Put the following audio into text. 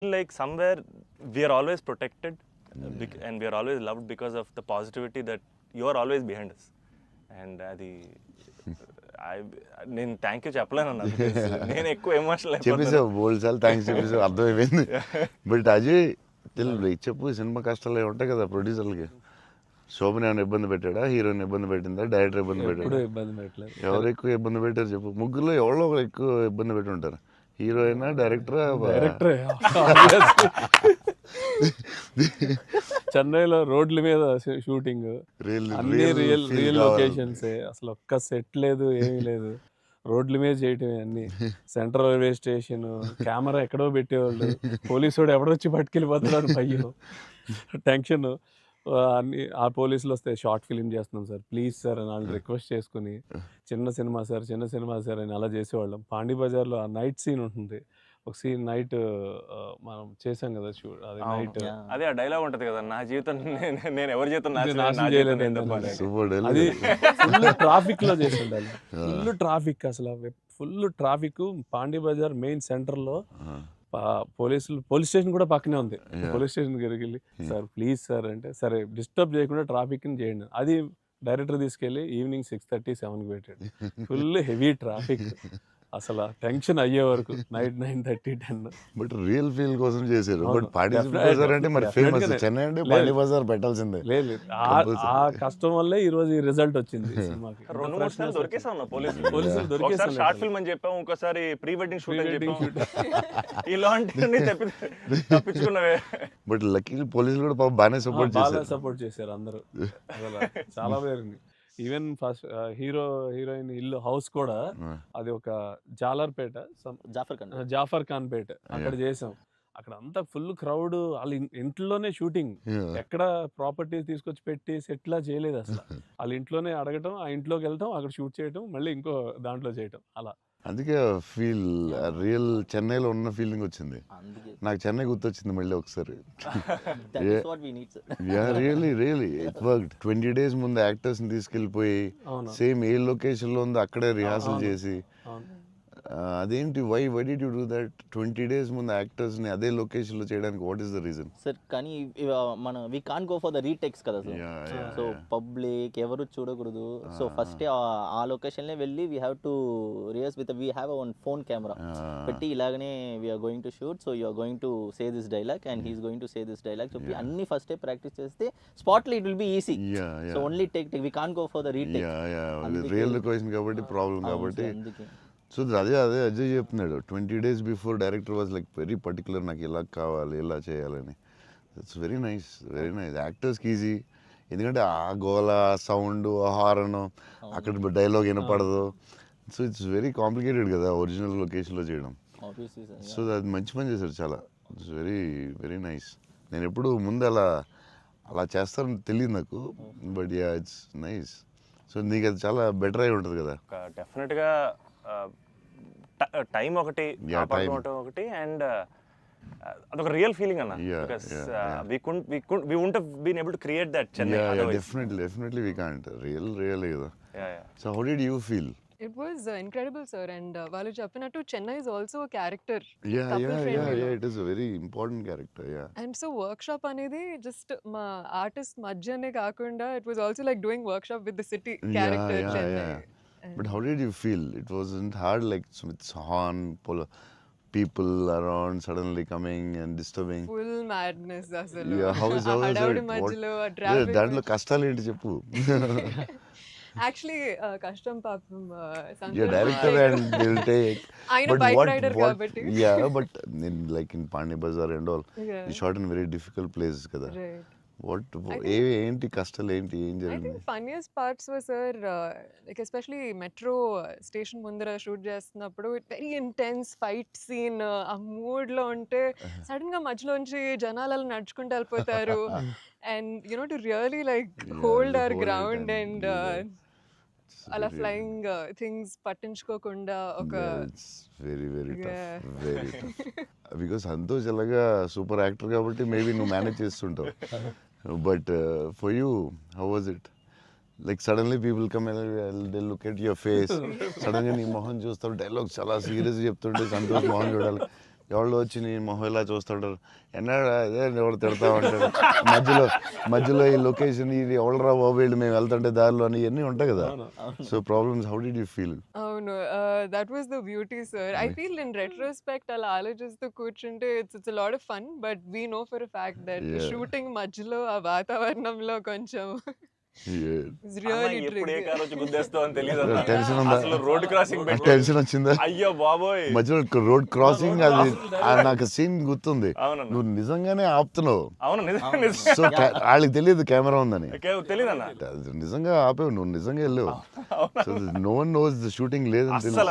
like somewhere we are always protected and we are always loved because of the positivity that you are always behind us. And అది నేను thank you చెప్పలేను అన్న నేను ఎక్కువ emotional చెప్పేసావు బోల్డ్ సార్లు thanks చెప్పేసావు అర్థమైపోయింది. But Ajay చెప్పు, సినిమా కష్టాలు ఉంటాయి కదా ప్రొడ్యూసర్లకి. శోభన్ ఏమైనా ఇబ్బంది పెట్టాడా, హీరోయిన్ ఇబ్బంది పెట్టిందా, డైరెక్టర్ ఇబ్బంది పెట్టాడా? ఎవరు ఎక్కువ ఇబ్బంది పెట్టారు చెప్పు? ముగ్గురులో ఎవరో ఒకరు ఎక్కువ ఇబ్బంది పెట్టి ఉంటారు. హీరోయిన్, డైరెక్టరా? చెన్నైలో రోడ్ల మీద షూటింగ్, అన్ని రియల్ లొకేషన్స్, అసలు ఒక్క సెట్ లేదు, ఏమీ లేదు, రోడ్ల మీద చేయటమే అన్ని. సెంట్రల్ రైల్వే స్టేషన్, కెమెరా ఎక్కడో పెట్టేవాళ్ళు, పోలీసు వాడు ఎవడొచ్చి పట్టుకెళ్ళిపోతున్నాడు భయ్యం, టెన్షన్. అన్ని ఆ పోలీసులు వస్తే షార్ట్ ఫిలిం చేస్తున్నాం సార్, ప్లీజ్ సార్ అని వాళ్ళు రిక్వెస్ట్ చేసుకుని, చిన్న సినిమా సార్ అని అలా చేసేవాళ్ళం. పాండీ బజార్లో ఆ నైట్ సీన్ ఉంటుంది, ఒక సీన్ నైట్ మనం చేసాం కదా షూట్, అది నైట్, అదే ఆ డైలాగ్ ఉంటది కదా, నా జీవితం నేను ఎవరి జీవితం నాశనం చేయలేదు, అది ఫుల్ ట్రాఫిక్ లో చేసి ఉండాలి. ఫుల్ ట్రాఫిక్, అసలు full traffic. Pondy Bazaar main centre లో పోలీస్ స్టేషన్ కూడా పక్కనే ఉంది. పోలీస్ స్టేషన్ దగ్గరికి వెళ్ళి సార్ ప్లీజ్ సార్ అంటే, సరే డిస్టర్బ్ చేయకుండా ట్రాఫిక్ ని చేయండి. అది డైరెక్టర్ తీసుకెళ్ళి ఈవినింగ్ 6:30, 7కి పెట్టాడు. ఫుల్ హెవీ ట్రాఫిక్, అసలు టెన్షన్ అయ్యే వరకు నైట్ 9:30, 10. బట్ రియల్ ఫీల్ కోసం చేశారు. బట్ పాండీ బజార్ అంటే మరి ఫేమస్, చెన్నై అంటే పాండీ బజార్ పెట్టాల్సిందే. లేదు, ఆ కష్టం వల్లే ఈ రోజు ఈ రిజల్ట్ వచ్చింది సినిమాకి. 2-3 సార్లు దొరికేసా ఉన్నా పోలీసులు దొరికేసారు. షార్ట్ ఫిల్మ్ అని చెప్పాం, ఇంకోసారి ప్రీ వెడ్డింగ్ షూట్ అని చెప్పాం, ఇలాంటివన్నీ తప్పించుకున్నవే. బట్ లక్కీ పోలీసులు కూడా పాపం బాగానే సపోర్ట్ చేశారు అందరూ, చాలా పేరుంది. ఈవెన్ ఫస్ట్ హీరోయిన్ ఇల్లు హౌస్ కూడా అది ఒక జాలర్పేట, జాఫర్ ఖాన్ పేట, అక్కడ చేసాం. అక్కడ అంతా ఫుల్ క్రౌడ్, వాళ్ళ ఇంట్లోనే షూటింగ్, ఎక్కడ ప్రాపర్టీస్ తీసుకొచ్చి పెట్టి సెట్ లా చేయలేదు అసలు. వాళ్ళ ఇంట్లోనే అడగటం, ఆ ఇంట్లోకి వెళ్తాం, అక్కడ షూట్ చేయటం, మళ్ళీ ఇంకో దాంట్లో చేయటం, అలా. అందుకే ఫీల్ రియల్ చెన్నైలో ఉన్న ఫీలింగ్ వచ్చింది నాకు. చెన్నై గుర్తొచ్చింది మళ్ళీ ఒకసారి. Really it worked. 20 days ముందు యాక్టర్స్ ని తీసుకెళ్ళిపోయి సేమ్ ఏ లొకేషన్ లో ఉందో అక్కడే రిహార్సల్ చేసి, అదేంటి why did you do that? 20 days ముందు యాక్టర్స్ ని అదే లొకేషన్ లో చేయడానికి what is the reason sir? కానీ మన we can go for the retakes కదా సార్. సో పబ్లిక్ ఎవరు చూడకూడదు. సో ఫస్ట్ ఆ లొకేషన్ లో వెళ్ళి we have to rehearse with we have one phone camera పెట్టి, ఇలాగనే we are going to shoot, so you are going to say this dialogue and he's going to say this dialogue చెప్పి అన్ని first practice చేస్తే spot లో it will be easy. So only take we can go for the retake. Real location కాబట్టి problem కాబట్టి. So అదే అజయ్ చెప్తున్నాడు, 20 days before director was like very particular, నాకు ఇలా కావాలి, ఇలా చేయాలని. ఇట్స్ వెరీ నైస్ యాక్టర్స్కి ఈజీ. ఎందుకంటే ఆ గోల, సౌండ్, హారన్, అక్కడ డైలాగ్ వినపడదు. సో ఇట్స్ వెరీ కాంప్లికేటెడ్ కదా ఒరిజినల్ లొకేషన్లో చేయడం. సో అది మంచి పని చేశారు చాలా. It's very nice. నేను ఎప్పుడు ముందు అలా చేస్తారని తెలియదు నాకు, but yeah it's nice. So నీకు అది చాలా బెటర్ అయి ఉంటుంది కదా. డెఫినెట్గా టైం ఒకటి, ఒకటి, అండ్ అదొక రియల్ ఫీలింగ్ అన్న. Because we wouldn't have been able to create that Chennai otherwise. Definitely we can't. Real కదా. So how did you feel? It was incredible, sir. And వాళ్ళు చెప్పినట్టు Chennai is also a character. Yeah, it is a very important character. And so workshop అనేది just మా artist మధ్యనే కాకుండా it was also like doing workshop with the city character Chennai. But how did you feel? It wasn't hard, like with horn, people around suddenly coming and disturbing. Full madness అసలు. How is హడావుడి మధ్యలో traffic. దాంట్లో కష్టాలు ఏంటి చెప్పు? Actually కష్టం పాపం director and they'll take. ఆయన బైక్ రైడర్ కాబట్టి. But like in Pandi Bazaar and all, you shot in very difficult places కదా. ఏంటి కష్టాలు ఏంటి, ఏం జరిగింది? Funniest parts were sir, like especially metro station ముందర షూట్ చేస్తున్నప్పుడు వెరీ ఇంటెన్స్ ఫైట్ సీన్, ఆ మూడ్ లో ఉంటే సడన్ గా మధ్యలోంచి జనాలు నడుచుకుంటూ వెళ్ళిపోతారు. And you know to really like hold hour ground and అలా ఫ్లయింగ్ థింగ్స్ పట్టించుకోకుండా ఒక వెరీ టఫ్. బికాస్ సంతోష్ ఎలాగా సూపర్ యాక్టర్ కాబట్టి మేబీ నువ్వు మేనేజ్ చేస్తుంటావు. But for you how was it? Like suddenly people come they look at your face, సడన్గా నీ మొహం చూస్తారు, డైలాగ్ చాలా సీరియస్ చెప్తుంటే సంతోష్ మొహం చూడాలి. ఎవరు వచ్చి నీ మొహం ఇలా చూస్తుంటారు, ఎన్నాడు అదే ఎవరు తిడతా ఉంటారు, మధ్యలో ఈ లొకేషన్ ఇది ఎవడరా బాబు వీళ్ళు మేము వెళ్తుంటే దారిలో అని ఇవన్నీ ఉంటాయి కదా. So problems, how did you feel? అవును, that was the beauty sir. I feel in retrospect అలా ఆలోచిస్తూ కూర్చుంటే it's lot of fun, but we know for a fact that shooting మధ్యలో ఆ వాతావరణంలో కొంచెం it's really ఎప్పుడు ఏ tricky. కార్ వచ్చి గుద్దేస్తావు అని తెలియదు టెన్షన్ ఉందా? అసలు రోడ్ క్రాసింగ్ పెట్టి టెన్షన్ వచ్చిందా? అయ్యో బాబోయ్. మధ్యలో రోడ్ క్రాసింగ్ అది నాకు సీన్ గుర్తుంది. అవునన్నా. నువ్వు నిజంగానే ఆపుతున్నావు. అవును నిజం సో వాళ్ళకి తెలియదు కెమెరా ఉందని. తెలియదన్నా అది నిజంగా ఆపేవు, నువ్వు నిజంగా వెళ్ళావు. So no one knows the shooting లేదని అస్సలు తెలుసు.